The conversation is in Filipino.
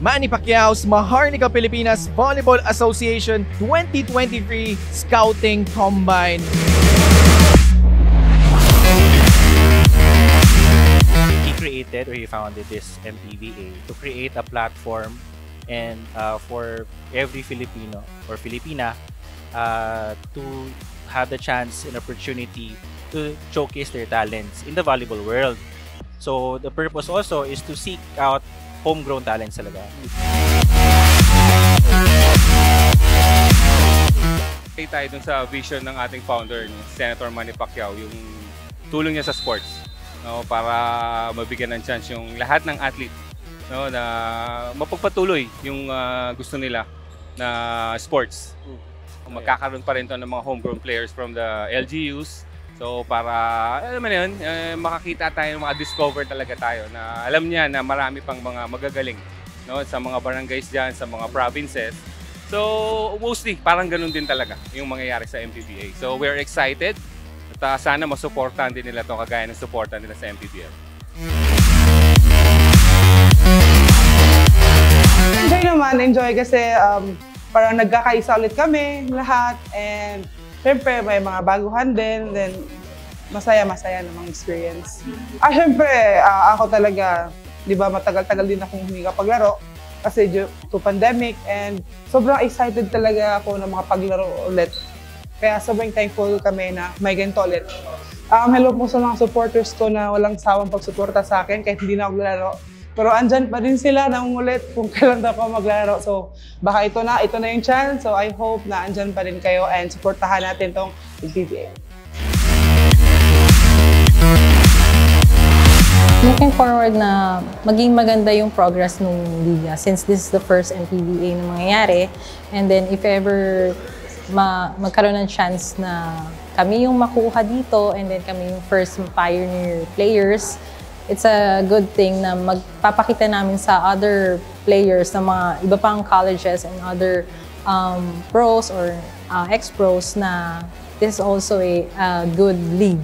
Manny Pacquiao's Maharlika Pilipinas Volleyball Association 2023 Scouting Combine. He created or he founded this MPVA to create a platform and for every Filipino or Filipina to have the chance and opportunity to showcase their talents in the volleyball world. So the purpose also is to seek out homegrown talents talaga. Kaya tayo dun sa vision ng ating founder, Senator Manny Pacquiao, yung tulong niya sa sports, no, para mabigyan ng chance yung lahat ng athlete, no, na mapagpatuloy yung gusto nila na sports. Magkakaroon pa rin to ng mga homegrown players from the LGUs. So para, alam mo na yun, makakita tayo ng mga discover talaga tayo na alam niya na marami pang mga magagaling, no, sa mga barangays dyan, sa mga provinces. So mostly parang ganun din talaga yung mangyayari sa MPBA. So we're excited at sana masuportahan din nila to kagaya ng suportahan nila sa MPBL. Enjoy naman, enjoy kasi parang nagkakaisa ulit kami lahat, and syempre may mga baguhan din, then masaya namang experience. Syempre ako talaga, di ba, matagal-tagal din akong hindi kapaglaro kasi due to pandemic, and sobrang excited talaga ako na makapaglaro ulit. Kaya sobrang thankful kami na may ganito ulit. Hello po sa mga supporters ko na walang sawang pagsuporta sa akin kahit hindi na ako laro. Pero andyan pa din sila nangungulit kung kailan daw ako maglaro. So baka ito na yung chance. So I hope na andyan pa rin kayo and supportahan natin tong PBA. Looking forward na maging maganda yung progress ng liga since this is the first MPBA na mangyayari. And then if ever magkaroon ng chance na kami yung makuha dito and then kami yung first pioneer players, it's a good thing na magpapakita namin sa other players na mga iba pang colleges and other pros or ex-pros na this is also a good league.